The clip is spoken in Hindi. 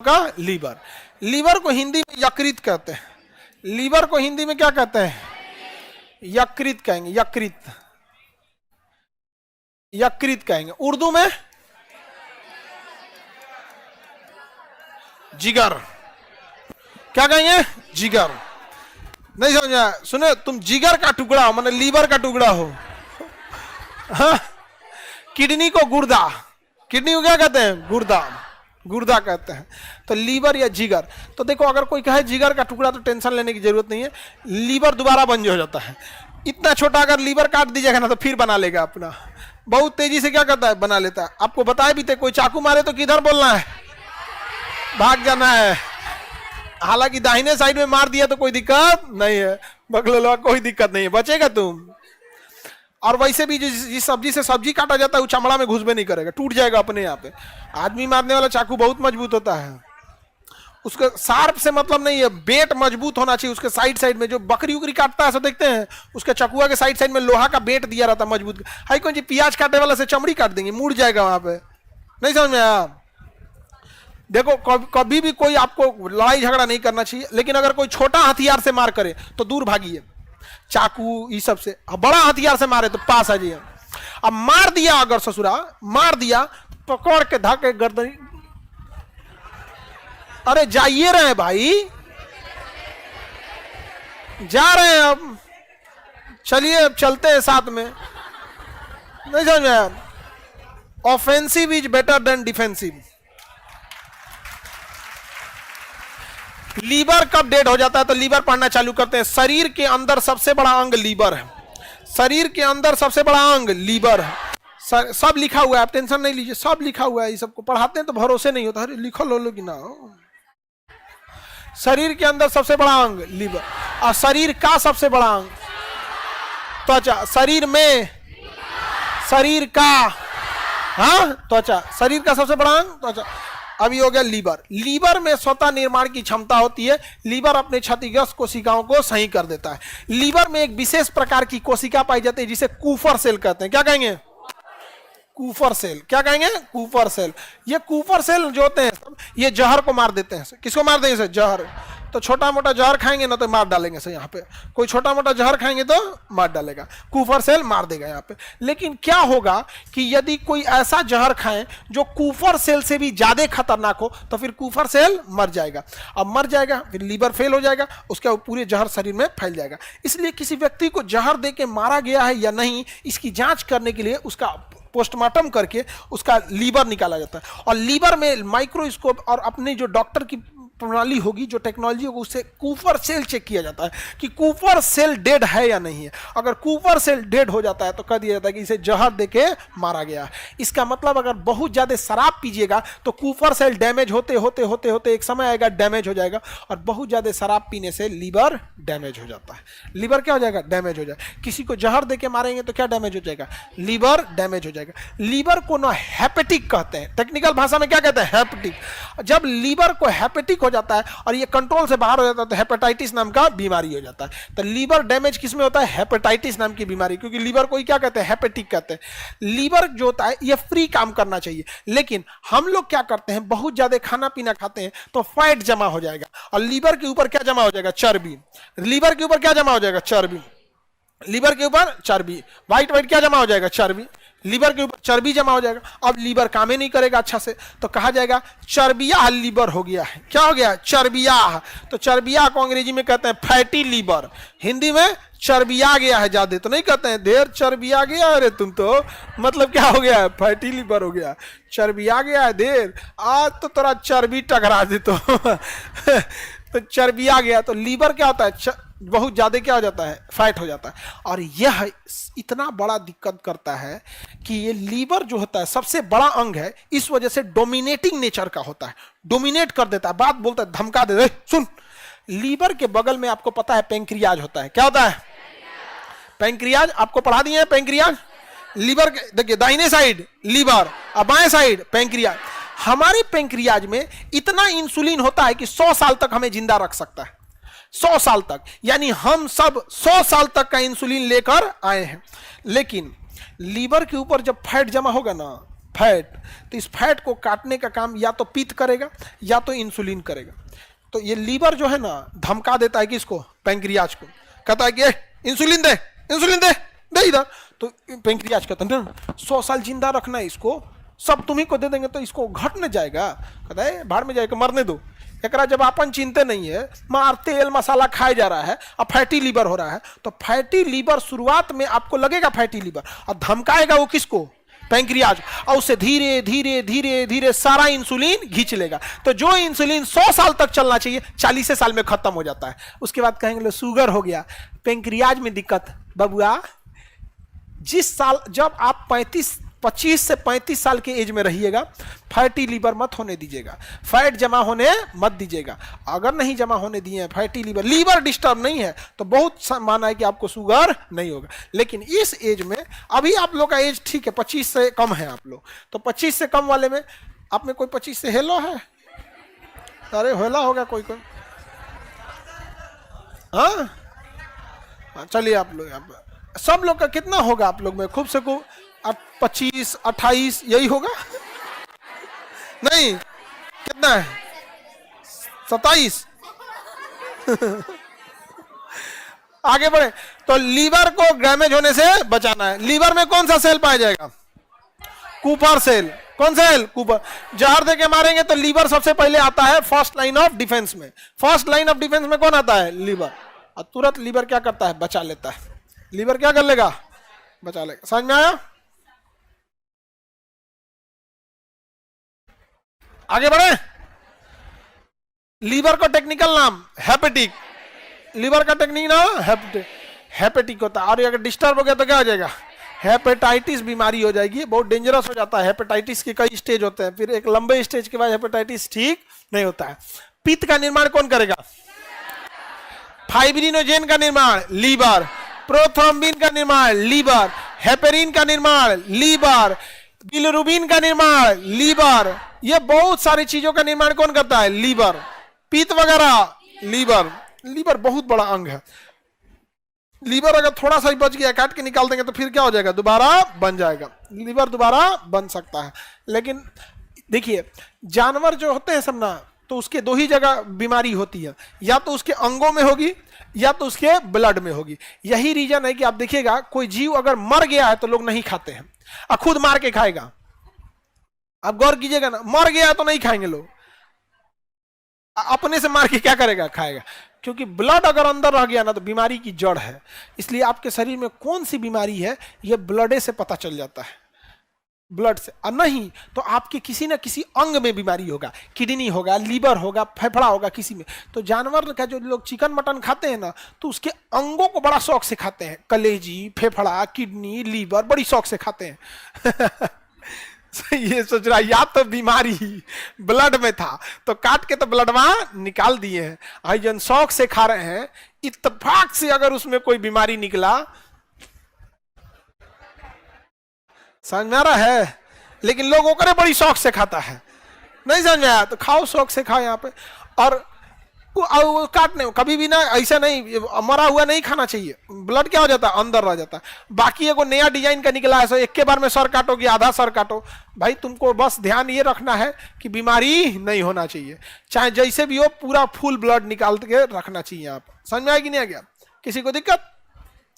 का लीवर। लीवर को हिंदी में यकृत कहते हैं। लीवर को हिंदी में क्या कहते हैं? यकृत कहेंगे। यकृत, यकृत कहेंगे। उर्दू में जिगर। क्या कहेंगे? जिगर। नहीं समझा? सुने, तुम जिगर का टुकड़ा हो, माने लीवर का टुकड़ा हो। हाँ? किडनी को गुर्दा, किडनी को क्या कहते हैं? गुर्दा, गुर्दा कहते हैं। तो लीवर या जिगर। तो देखो, अगर कोई कहे जिगर का टुकड़ा तो टेंशन लेने की जरूरत नहीं है, लीवर दोबारा बन हो जाता है। इतना छोटा अगर लीवर काट दीजिएगा ना तो फिर बना लेगा अपना, बहुत तेजी से क्या करता है? बना लेता है। आपको बताए भी थे, कोई चाकू मारे तो किधर बोलना है? भाग जाना है। हालांकि दाहिने साइड में मार दिया तो कोई दिक्कत नहीं है, बगल कोई दिक्कत नहीं है, बचेगा तुम। और वैसे भी जिस सब्जी से सब्जी काटा जाता है वो चमड़ा में घुस भी नहीं करेगा, टूट जाएगा अपने यहाँ पे। आदमी मारने वाला चाकू बहुत मजबूत होता है, उसका शार्प से मतलब नहीं है, बेट मजबूत होना चाहिए। उसके साइड साइड में जो बकरी उकरी काटता है, ऐसा देखते हैं, उसके चकुआ के साइड साइड में लोहा का बेट दिया रहता है मजबूत। हाई कौन जी प्याज काटने वाला से चमड़ी काट देंगे, मुड़ जाएगा वहां पे। नहीं समझ में आया? देखो, कभी भी कोई आपको लड़ाई झगड़ा नहीं करना चाहिए, लेकिन अगर कोई छोटा हथियार से मार करे तो दूर भागिए। चाकू ये सब से, बड़ा हथियार से मारे तो पास आ जाइए। अब मार दिया, अगर ससुरा मार दिया, पकड़ के धाके गर्दन, अरे जाइए रहे भाई, जा रहे हैं अब, चलिए अब चलते हैं साथ में। नहीं समझ में आया? Offensive is better than defensive. Liver कब डेड हो जाता है? तो लीवर पढ़ना चालू करते हैं। शरीर के अंदर सबसे बड़ा अंग लीवर है। शरीर के अंदर सबसे बड़ा अंग लीवर है। सब लिखा हुआ है, आप टेंशन नहीं लीजिए, सब लिखा हुआ है। ये सबको पढ़ाते हैं तो भरोसे नहीं होता, अरे लिखो लो लोग ना। शरीर के अंदर सबसे बड़ा अंग लीवर। और शरीर का सबसे बड़ा अंग त्वचा। शरीर में, शरीर का, हाँ त्वचा। शरीर का सबसे बड़ा अंग त्वचा। अभी हो गया लीवर। लीवर में स्वतः निर्माण की क्षमता होती है। लीवर अपने क्षतिग्रस्त कोशिकाओं को सही कर देता है। लीवर में एक विशेष प्रकार की कोशिका पाई जाती है जिसे कूफर सेल कहते हैं। क्या कहेंगे? Kupffer cell. क्या कहेंगे? Kupffer cell. ये कूफर सेल जो होते हैं ये जहर को मार देते हैं। किसको मार देंगे? इसे जहर। तो छोटा मोटा जहर खाएंगे ना तो मार डालेंगे से। यहाँ पे कोई छोटा मोटा जहर खाएंगे तो मार डालेगा, कूफर सेल मार देगा यहाँ पे। लेकिन क्या होगा कि यदि कोई ऐसा जहर खाएं जो कूफर सेल से भी ज्यादा खतरनाक हो तो फिर कूफर सेल मर जाएगा। अब मर जाएगा फिर लीवर फेल हो जाएगा, उसके पूरे जहर शरीर में फैल जाएगा। इसलिए किसी व्यक्ति को जहर दे के मारा गया है या नहीं, इसकी जांच करने के लिए उसका पोस्टमार्टम करके उसका लीवर निकाला जाता है। और लीवर में माइक्रोस्कोप और अपने जो डॉक्टर की प्रणाली होगी, जो टेक्नोलॉजी होगी, उससे कूफर सेल चेक किया जाता है कि कूफर सेल डेड है या नहीं है। अगर कूफर सेल डेड हो जाता है तो कह दिया जाता है कि इसे जहर देके मारा गया है। इसका मतलब अगर बहुत ज्यादा शराब पीजिएगा तो कूफर सेल डैमेज होते होते होते होते एक समय आएगा डैमेज हो जाएगा। और बहुत ज्यादा शराब पीने से लीवर डैमेज हो जाता है। लीवर क्या हो जाएगा? डैमेज हो जाएगा। किसी को जहर देके मारेंगे तो क्या डैमेज हो जाएगा? लीवर डैमेज हो जाएगा। लीवर को ना हेपेटिक कहते हैं, टेक्निकल भाषा में क्या कहते हैं? हेपेटिक। जब लीवर को हेपेटिक हो जाता है और ये कंट्रोल से बाहर हो जाता है तो हेपेटाइटिस नाम का बीमारी हो जाता है। तो लीवर डैमेज किसमें होता है? हेपेटाइटिस नाम की बीमारी। क्योंकि लीवर को ही क्या कहते हैं? हेपेटिक कहते हैं। लीवर जो होता है ये फ्री काम करना चाहिए, लेकिन हम लोग क्या करते हैं, बहुत ज्यादा खाना पीना खाते हैं तो फैट जमा हो जाएगा और लीवर के ऊपर क्या जमा हो जाएगा? चर्बी। लीवर के ऊपर क्या जमा हो जाएगा? चर्बी। लीवर के ऊपर चर्बी, व्हाइट व्हाइट क्या जमा हो जाएगा? चर्बी। लीवर के ऊपर चर्बी जमा हो जाएगा। अब लीवर काम ही नहीं करेगा अच्छा से तो कहा जाएगा चर्बिया लीवर हो गया है। क्या हो गया? चर्बिया। तो चर्बिया को अंग्रेजी में कहते हैं फैटी लीवर, हिंदी में चर्बिया गया है ज्यादा। तो नहीं कहते हैं देर चर्बिया गया, अरे तुम तो मतलब क्या हो गया है? फैटी लीवर हो गया, चर्बिया गया है देर, आज तो थोड़ा चर्बी टकरा दे तो चर्बिया गया। तो लीवर क्या होता है? बहुत ज्यादा क्या हो जाता है? फैट हो जाता है। और यह इतना बड़ा दिक्कत करता है कि ये लीवर जो होता है सबसे बड़ा अंग है, इस वजह से डोमिनेटिंग नेचर का होता है, डोमिनेट कर देता है, बात बोलता है, धमका दे। सुन, लीवर के बगल में आपको पता है पेंक्रियाज होता है। क्या होता है? पेंक्रियाज। आपको पढ़ा दिए हैं पेंक्रियाज। लीवर के देखिए, दाहिने साइड लीवर और बाएं साइड पेंक्रियाज। हमारे पेंक्रियाज में इतना इंसुलिन होता है कि 100 साल तक हमें जिंदा रख सकता है। 100 साल तक, यानी हम सब 100 साल तक का इंसुलिन लेकर आए हैं। लेकिन लीवर के ऊपर जब फैट जमा होगा ना, फैट। तो इस फैट को काटने का काम या तो पित्त करेगा या तो इंसुलिन करेगा। तो ये लीवर जो है ना धमका देता है कि इसको पैंक्रियाज को, कहता है कि इंसुलिन दे, इंसुलिन दे, दे इधर। तो पैंक्रियाज कहता है 100 साल जिंदा रखना है इसको, सब तुम्ही को दे देंगे तो इसको घट न जाएगा। कहता है भाड़ में जाएगा, मरने दो एकरा, जब अपन चिंते नहीं है, मार तेल मसाला खाए जा रहा है, अब फैटी लीवर हो रहा है। तो फैटी लीवर शुरुआत में आपको लगेगा फैटी लीवर, और धमकाएगा वो किसको, पैंक्रियाज, और उससे धीरे धीरे धीरे धीरे सारा इंसुलिन खींच लेगा। तो जो इंसुलिन 100 साल तक चलना चाहिए 40 साल में खत्म हो जाता है। उसके बाद कहेंगे लो शुगर हो गया, पैंक्रियाज में दिक्कत। बबुआ जिस साल जब आप 25 से 35 साल के एज में रहिएगा, फैटी लीवर मत होने दीजिएगा, फैट जमा होने मत दीजिएगा। अगर नहीं जमा होने दिए हैं फैटी लीवर डिस्टर्ब नहीं है तो बहुत माना है कि आपको शुगर नहीं होगा। लेकिन इस एज में, अभी आप लोग का एज ठीक है 25 से कम है आप लोग, तो 25 से कम वाले में आप में कोई 25 से हेलो है? अरे हेला होगा कोई कोई, हाँ चलिए आप लोग, सब लोग का कितना होगा आप लोग में? खूब से खूब 25 28 यही होगा? नहीं, कितना है? 27। आगे बढ़े। तो लीवर को डैमेज होने से बचाना है। लीवर में कौन सा सेल पाया जाएगा? Kupffer cell. कौन सेल? कूपर। जहर दे के मारेंगे तो लीवर सबसे पहले आता है फर्स्ट लाइन ऑफ डिफेंस में। फर्स्ट लाइन ऑफ डिफेंस में कौन आता है? लीवर। और तुरंत लीवर क्या करता है? बचा लेता है। लीवर क्या कर लेगा? बचा लेगा। समझ में आया? आगे बढ़े। लीवर का टेक्निकल नाम हेपेटिक। लीवर का टेक्निक नाम हेपेटिक होता है। और अगर डिस्टर्ब हो गया तो क्या हो जाएगा? हेपेटाइटिस बीमारी हो जाएगी, बहुत डेंजरस हो जाता है। हेपेटाइटिस के कई स्टेज होते हैं, फिर एक लंबे स्टेज के बाद हेपेटाइटिस ठीक नहीं होता है। पित्त का निर्माण कौन करेगा? फाइब्रिनोजेन का निर्माण लीवर, प्रोथ्रोम्बिन का निर्माण लीवर, हेपेरिन का निर्माण लीवर, बिलिरुबिन का निर्माण लीवर। ये बहुत सारी चीजों का निर्माण कौन करता है? लीवर। पित्त वगैरह लीवर। लीवर बहुत बड़ा अंग है। लीवर अगर थोड़ा सा ही बच गया, काट के निकाल देंगे तो फिर क्या हो जाएगा? दोबारा बन जाएगा। लीवर दोबारा बन सकता है। लेकिन देखिए जानवर जो होते हैं सब ना, तो उसके दो ही जगह बीमारी होती है, या तो उसके अंगों में होगी या तो उसके ब्लड में होगी। यही रीजन है कि आप देखिएगा कोई जीव अगर मर गया है तो लोग नहीं खाते हैं, और खुद मार के खाएगा। आप गौर कीजिएगा ना, मर गया तो नहीं खाएंगे लोग, अपने से मार के क्या करेगा? खाएगा। क्योंकि ब्लड अगर अंदर रह गया ना तो बीमारी की जड़ है। इसलिए आपके शरीर में कौन सी बीमारी है यह ब्लड से पता चल जाता है, ब्लड से। और नहीं तो आपके किसी ना किसी अंग में बीमारी होगा, किडनी होगा, लीवर होगा, फेफड़ा होगा किसी में। तो जानवर का जो लोग चिकन मटन खाते हैं ना, तो उसके अंगों को बड़ा शौक से खाते हैं। कलेजी, फेफड़ा, किडनी, लीवर बड़ी शौक से खाते हैं। ये सोच रहा या तो बीमारी ब्लड में था तो काट के तो ब्लड वहां निकाल दिए हैं, आई जन शौक से खा रहे हैं। इत्तेफाक से अगर उसमें कोई बीमारी निकला, समझ में आ रहा है? लेकिन लोगों को बड़ी शौक से खाता है। नहीं समझ में आया तो खाओ, शौक से खाओ यहाँ पे। और काटने कभी भी ना ऐसा नहीं, मरा हुआ नहीं खाना चाहिए। ब्लड क्या हो जाता है? अंदर रह जाता है। बाकी एगो नया डिजाइन का निकला है, एक के बार में सर काटोगे, आधा सर काटो। भाई तुमको बस ध्यान ये रखना है कि बीमारी नहीं होना चाहिए, चाहे जैसे भी हो, पूरा फुल ब्लड निकाल के रखना चाहिए। आप समझ में आया कि नहीं आ गया? किसी को दिक्कत?